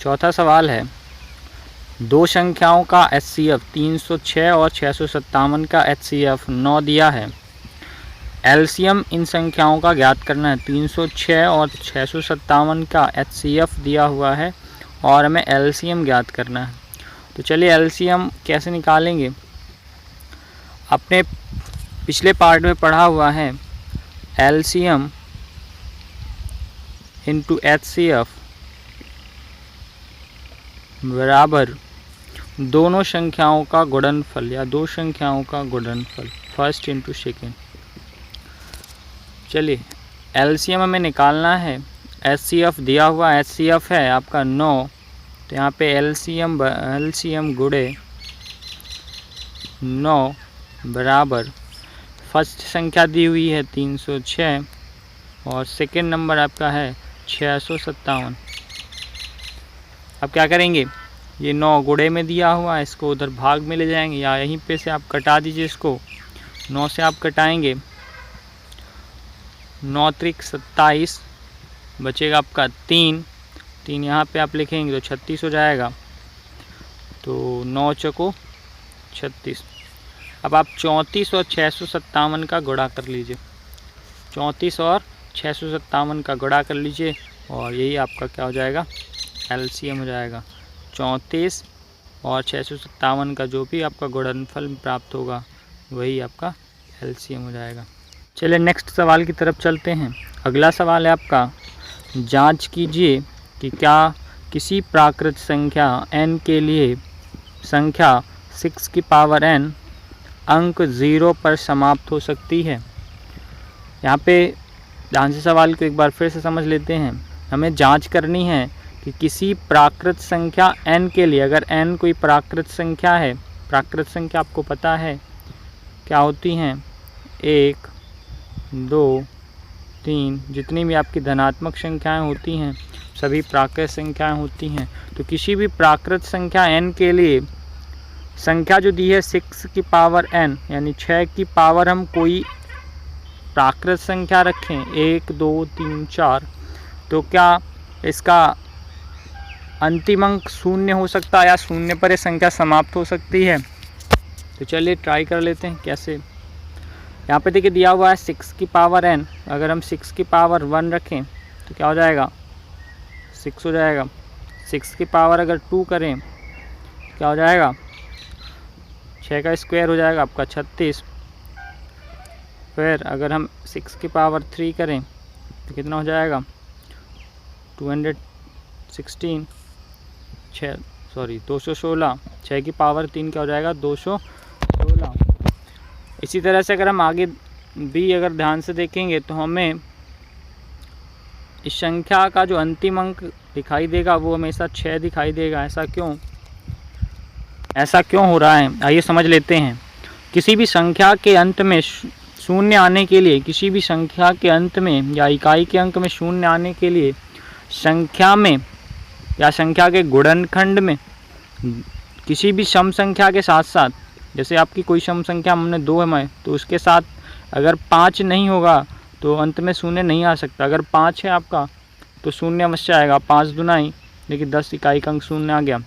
चौथा सवाल है, दो संख्याओं का HCF 306 और 657 का HCF 9 दिया है। एलसीएम इन संख्याओं का ज्ञात करना है। 306 और 657 का HCF दिया हुआ है और हमें एलसीएम ज्ञात करना है। तो चलिए एलसीएम कैसे निकालेंगे। अपने पिछले पार्ट में पढ़ा हुआ है, एलसीएम इंटू HCF बराबर दोनों संख्याओं का गुणनफल या दो संख्याओं का गुणनफल, फर्स्ट इंटू सेकेंड। चलिए एलसीएम हमें निकालना है। HCF दिया हुआ HCF है आपका 9, तो यहाँ पे एलसीएम गुणे 9 बराबर फर्स्ट संख्या दी हुई है 306 और सेकेंड नंबर आपका है 657। अब क्या करेंगे, ये 9 गुणे में दिया हुआ है, इसको उधर भाग में ले जाएंगे या यहीं पे से आप कटा दीजिए। इसको 9 से आप कटाएंगे, 9 त्रिक 27, बचेगा आपका 3 यहाँ पे आप लिखेंगे तो 36 हो जाएगा। तो 9 चौको 36। अब आप 34 और 657 का गुणा कर लीजिए। 34 और 657 का गुणा कर लीजिए और यही आपका क्या हो जाएगा, एलसीएम हो जाएगा। 34 और 657 का जो भी आपका गुणनफल प्राप्त होगा वही आपका एलसीएम हो जाएगा। चलिए नेक्स्ट सवाल की तरफ चलते हैं। अगला सवाल है आपका, जांच कीजिए कि क्या किसी प्राकृत संख्या n के लिए संख्या 6 की पावर n अंक 0 पर समाप्त हो सकती है। यहाँ पे ध्यान से सवाल को एक बार फिर से समझ लेते हैं। हमें जांच करनी है कि किसी प्राकृत संख्या n के लिए, अगर n कोई प्राकृत संख्या है, प्राकृत संख्या आपको पता है क्या होती हैं, 1 2 3, जितनी भी आपकी धनात्मक संख्याएं होती हैं सभी प्राकृत संख्याएं होती हैं। तो किसी भी प्राकृत संख्या n के लिए संख्या जो दी है 6 की पावर n यानी 6 की पावर हम कोई प्राकृत संख्या रखें 1 2 3 4, तो क्या इसका अंतिम अंक 0 हो सकता है या 0 पर यह संख्या समाप्त हो सकती है। तो चलिए ट्राई कर लेते हैं कैसे। यहाँ पे देखिए दिया हुआ है 6 की पावर n, अगर हम 6 की पावर 1 रखें तो क्या हो जाएगा, 6 हो जाएगा। 6 की पावर अगर 2 करें तो क्या हो जाएगा, 6 का स्क्वायर हो जाएगा आपका 36। फिर अगर हम 6 की पावर 3 करें तो कितना हो जाएगा, 216, 216। 6 की पावर 3 क्या हो जाएगा, 216। इसी तरह से अगर हम आगे भी अगर ध्यान से देखेंगे तो हमें इस संख्या का जो अंतिम अंक दिखाई देगा वो हमेशा 6 दिखाई देगा। ऐसा क्यों हो रहा है, आइए समझ लेते हैं। किसी भी संख्या के अंत में 0 आने के लिए, किसी भी संख्या के अंत में या इकाई के अंक में 0 आने के लिए संख्या में या संख्या के गुणनखंड में किसी भी सम संख्या के साथ साथ, जैसे आपकी कोई सम संख्या हमने 2 है तो उसके साथ अगर 5 नहीं होगा तो अंत में 0 नहीं आ सकता। अगर 5 है आपका तो 0 अवश्य आएगा, 5 दुनाई देखिए 10 इकाई का अंक 0 आ गया।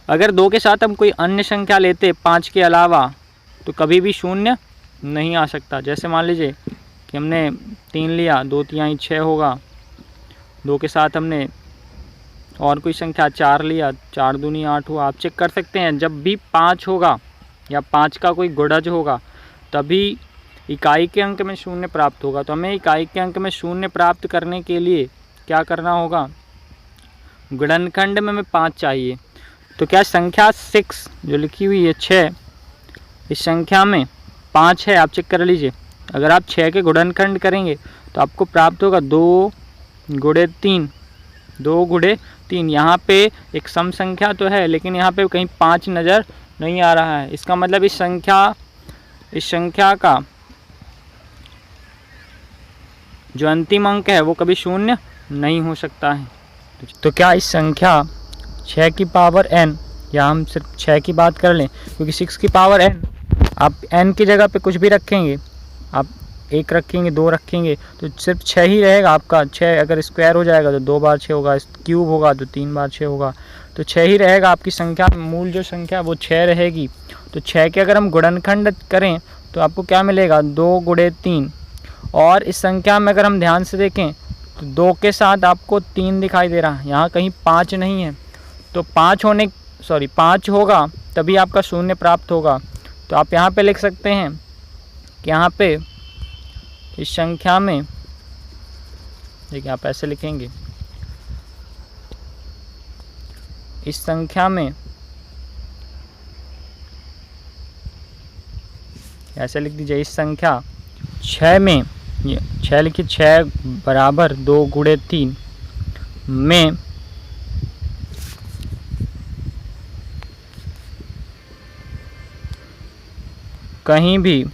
अगर 2 के साथ हम कोई अन्य संख्या लेते 5 के अलावा तो कभी भी 0 नहीं आ सकता। जैसे मान लीजिए कि हमने 3 लिया, 2 तिहाई 6 होगा। 2 के साथ हमने और कोई संख्या 4 लिया, 4 दूनी 8 हुआ। आप चेक कर सकते हैं जब भी 5 होगा या 5 का कोई गुणज होगा तभी इकाई के अंक में 0 प्राप्त होगा। तो हमें इकाई के अंक में 0 प्राप्त करने के लिए क्या करना होगा, गुणनखंड में हमें 5 चाहिए। तो क्या संख्या 6 जो लिखी हुई है 6, इस संख्या में 5 है, आप चेक कर लीजिए। अगर आप 6 के गुणनखंड करेंगे तो आपको प्राप्त होगा 2 गुणे 3, 2 गुणे 3। यहाँ पे एक सम संख्या तो है लेकिन यहाँ पे कहीं 5 नज़र नहीं आ रहा है। इसका मतलब इस संख्या का जो अंतिम अंक है वो कभी 0 नहीं हो सकता है। तो क्या इस संख्या 6 की पावर n, या हम सिर्फ 6 की बात कर लें क्योंकि 6 की पावर n, आप n की जगह पे कुछ भी रखेंगे, आप 1 रखेंगे, 2 रखेंगे तो सिर्फ 6 ही रहेगा आपका। 6 अगर स्क्वायर हो जाएगा तो 2 बार 6 होगा, क्यूब होगा तो 3 बार 6 होगा, तो 6 ही रहेगा आपकी संख्या। मूल जो संख्या वो 6 रहेगी। तो 6 के अगर हम गुणनखंड करें तो आपको क्या मिलेगा, 2 गुणे 3। और इस संख्या में अगर हम ध्यान से देखें तो 2 के साथ आपको 3 दिखाई दे रहा है, यहाँ कहीं 5 नहीं है। तो 5 होगा तभी आपका शून्य प्राप्त होगा। तो आप यहाँ पे लिख सकते हैं कि यहाँ पे इस संख्या में, देखिए आप ऐसे लिखेंगे, इस संख्या में ऐसे लिख दीजिए, इस संख्या 6 में, 6 लिखिए, 6 बराबर 2 गुणे 3 में कहीं भी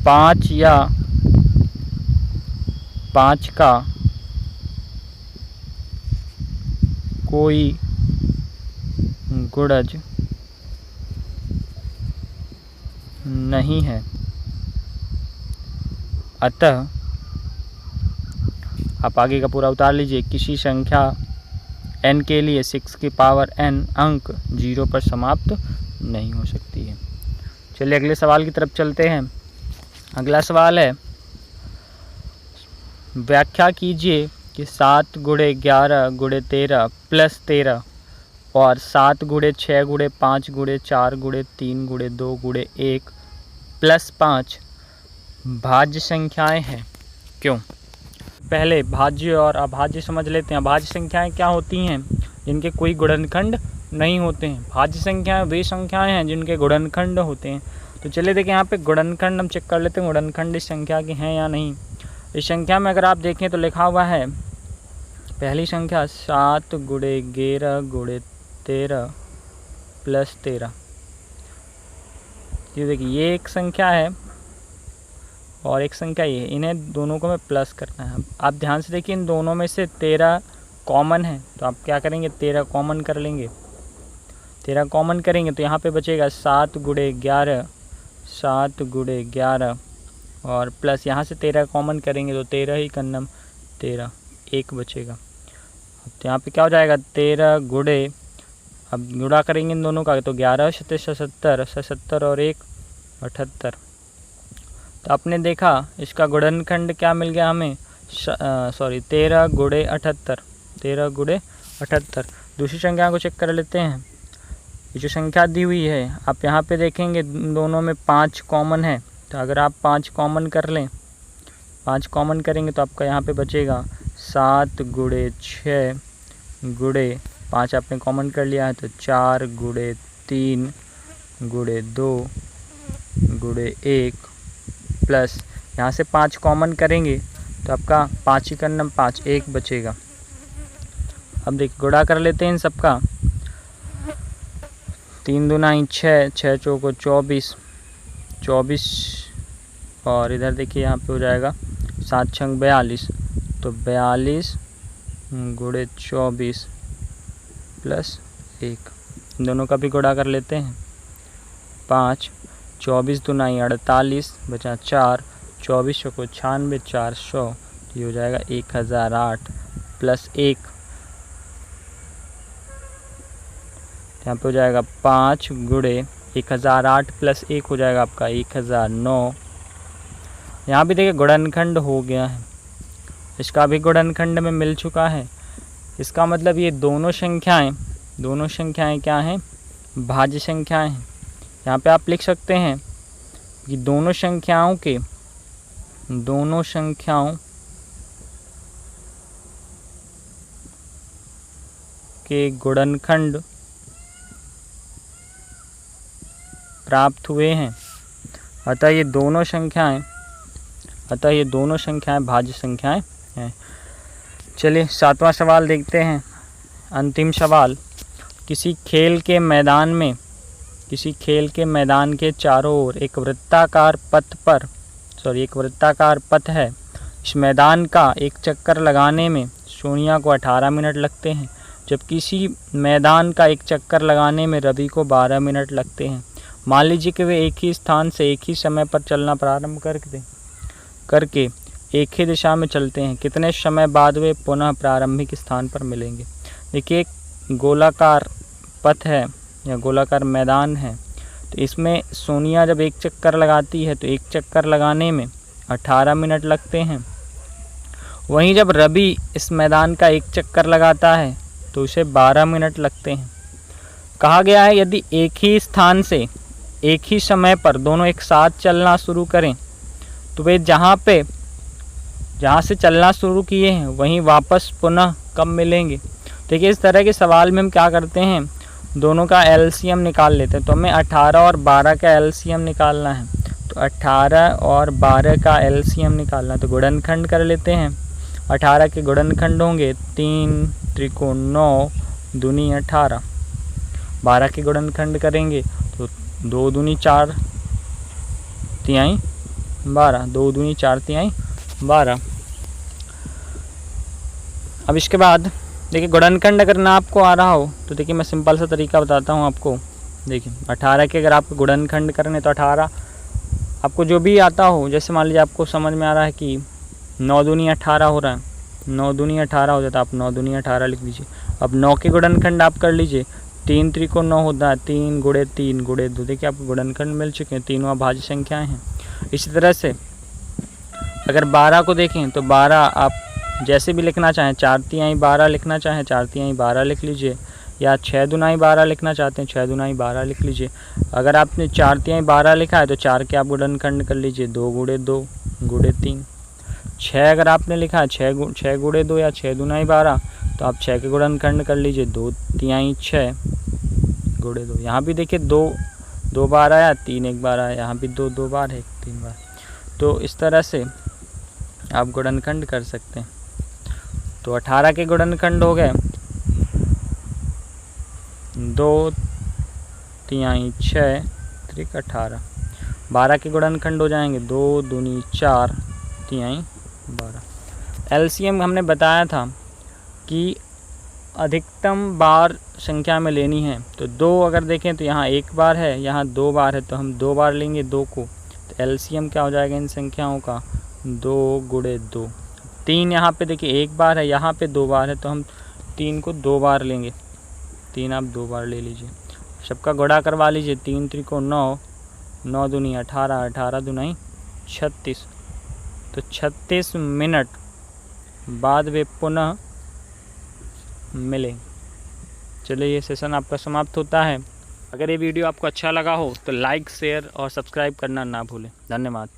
5 या 5 का कोई गुणज नहीं है। अतः आप आगे का पूरा उतार लीजिए, किसी संख्या n के लिए 6 की पावर n अंक 0 पर समाप्त नहीं हो सकती है। चलिए अगले सवाल की तरफ चलते हैं। अगला सवाल है, व्याख्या कीजिए कि 7 गुणे 11 गुणे 13 प्लस 13 और 7 गुणे 6 गुणे 5 गुणे 4 गुणे 3 गुणे 2 गुणे 1 प्लस 5 भाज्य संख्याएं हैं, क्यों? पहले भाज्य और अभाज्य समझ लेते हैं। भाज्य संख्याएं क्या होती हैं? जिनके कोई गुणनखंड नहीं होते हैं। भाज्य संख्याएं वे संख्याएं हैं जिनके गुणनखंड होते हैं। तो चलिए देखिए, यहाँ पे गुणनखंड हम चेक कर लेते हैं, गुणनखंड इस संख्या के हैं या नहीं। इस संख्या में अगर आप देखें तो लिखा हुआ है, पहली संख्या 7 गुणे 11 गुणे 13 प्लस 13। ये देखिए, ये एक संख्या है और एक संख्या ये है, इन्हें दोनों को हमें प्लस करना है। आप ध्यान से देखिए, इन दोनों में से 13 कॉमन है, तो आप क्या करेंगे, 13 कॉमन कर लेंगे। 13 कॉमन करेंगे तो यहाँ पे बचेगा 7 गुणे 11, 7 गुणे 11 और प्लस यहाँ से 13 कॉमन करेंगे तो 13 ही कन्नम 13, 1 बचेगा। अब तो यहाँ पे क्या हो जाएगा, 13 गुणे, अब गुणा करेंगे इन दोनों का तो 11 शत 77, 77 और 1 78। तो आपने देखा इसका गुणनखंड क्या मिल गया हमें, 13 गुणे 78, 13 गुणे 78। दूसरी संख्या को चेक कर लेते हैं। ये जो संख्या दी हुई है, आप यहाँ पे देखेंगे दोनों में 5 कॉमन है, तो अगर आप 5 कॉमन कर लें, 5 कॉमन करेंगे तो आपका यहाँ पे बचेगा 7 गुणे 6 गुणे 5 आपने कॉमन कर लिया है तो 4 गुणे 3 गुणे 2 गुणे 1 प्लस यहाँ से 5 कॉमन करेंगे तो आपका 5 ही कन्नम 5, 1 बचेगा। अब देखिए गुणा कर लेते हैं इन सबका, 3 दूना 6, 6 चौको 24, 24 और इधर देखिए यहाँ पे हो जाएगा 7 छंग 42, तो 42 गुणे 24 प्लस 1, दोनों का भी गुणा कर लेते हैं। 5, 24 दूना 48, बचा 4, 24 को 96, 400, ये हो जाएगा 1008 प्लस 1, यहाँ पे हो जाएगा 5 गुणे 1008 प्लस 1 हो जाएगा आपका 1009। यहाँ भी देखिए गुणनखंड हो गया है, इसका भी गुणनखंड में मिल चुका है। इसका मतलब ये दोनों संख्याएं क्या हैं, भाज्य संख्याएं हैं। यहाँ पे आप लिख सकते हैं कि दोनों संख्याओं के गुणनखंड प्राप्त हुए हैं, अतः ये दोनों संख्याएं भाज्य संख्याएं हैं। चलिए 7वां सवाल देखते हैं, अंतिम सवाल। किसी खेल के मैदान के चारों ओर एक वृत्ताकार पथ है। इस मैदान का एक चक्कर लगाने में सोनिया को 18 मिनट लगते हैं, जब किसी मैदान का एक चक्कर लगाने में रवि को 12 मिनट लगते हैं। मान लीजिए कि वे एक ही स्थान से एक ही समय पर चलना प्रारंभ करके एक ही दिशा में चलते हैं, कितने समय बाद वे पुनः प्रारंभिक स्थान पर मिलेंगे। देखिए एक गोलाकार पथ है या गोलाकार मैदान है, तो इसमें सोनिया जब एक चक्कर लगाती है तो एक चक्कर लगाने में 18 मिनट लगते हैं। वहीं जब रवि इस मैदान का एक चक्कर लगाता है तो उसे 12 मिनट लगते हैं। कहा गया है यदि एक ही स्थान से एक ही समय पर दोनों एक साथ चलना शुरू करें तो वे जहाँ से चलना शुरू किए हैं वहीं वापस पुनः कब मिलेंगे। देखिए इस तरह के सवाल में हम क्या करते हैं, दोनों का एलसीएम निकाल लेते हैं। तो हमें 18 और 12 का एलसीएम निकालना है, तो 18 और 12 का एलसीएम निकालना है तो गुणनखंड कर लेते हैं। 18 के गुणनखंड होंगे 3 त्रिकोण 9 दूनी 18। 12 के गुणनखंड करेंगे तो 2 दूनी 4 तिहाई 12, 2 दूनी 4 तिहाई 12। अब इसके बाद देखिए गुणनखंड अगर ना आपको आ रहा हो तो देखिए मैं सिंपल सा तरीका बताता हूँ आपको। देखिए 18 के अगर आपको गुणनखंड करने तो 18 आपको जो भी आता हो, जैसे मान लीजिए आपको समझ में आ रहा है कि 9 दूनी 18 हो रहा है, 9 दूनी 18 हो जाता है, आप 9 दूनी 18 लिख लीजिए। अब 9 के गुणनखंड आप कर लीजिए, 3 त्रिकोण 9 होता है, 3 गुणे 3 गुणे 2। देखिए आपको गुणनखंड मिल चुके हैं, तीनों भाज्य संख्याएं हैं। इसी तरह से अगर 12 को देखें तो 12 आप जैसे भी लिखना चाहें, 4 तिहाई 12 लिखना चाहें 4 तिहाई 12 लिख लीजिए, या 6 दुनाई 12 लिखना चाहते हैं 6 दुनाई 12 लिख लीजिए। अगर आपने 4 तिहाई 12 लिखा है तो 4 के आप गुणनखंड कर लीजिए, 2 गुणे 2 गुणे 3। 6 अगर आपने लिखा है 6 गुणे 2 या 6 दुनाई 12 तो आप 6 के गुणनखंड कर लीजिए, 2 तिहाई 6 गुणे 2। यहाँ भी देखिए 2 बार आया, 3 एक बार आया, यहाँ भी 2 बार है, 3 बार। तो इस तरह से आप गुणनखंड कर सकते हैं। तो 18 के गुणनखंड हो गए 2 तिहाई 6 त्रिक 18। 12 के गुणनखंड हो जाएंगे 2 दूनी 4 तिहाई 12। एलसीएम हमने बताया था कि अधिकतम बार संख्या में लेनी है, तो 2 अगर देखें तो यहाँ 1 बार है, यहाँ 2 बार है, तो हम 2 बार लेंगे 2 को। तो एलसीएम क्या हो जाएगा इन संख्याओं का, 2 गुणे 2। 3 यहाँ पे देखिए 1 बार है, यहाँ पे 2 बार है, तो हम 3 को 2 बार लेंगे, 3 आप 2 बार ले लीजिए। सबका गुणा करवा लीजिए, 3 त्रिकोण 9, 9 दूनी 18, 18 दुनाई 36। तो 36 मिनट बाद वे पुनः मिलेंगे। चलिए ये सेशन आपका समाप्त होता है। अगर ये वीडियो आपको अच्छा लगा हो तो लाइक शेयर और सब्सक्राइब करना ना भूलें। धन्यवाद।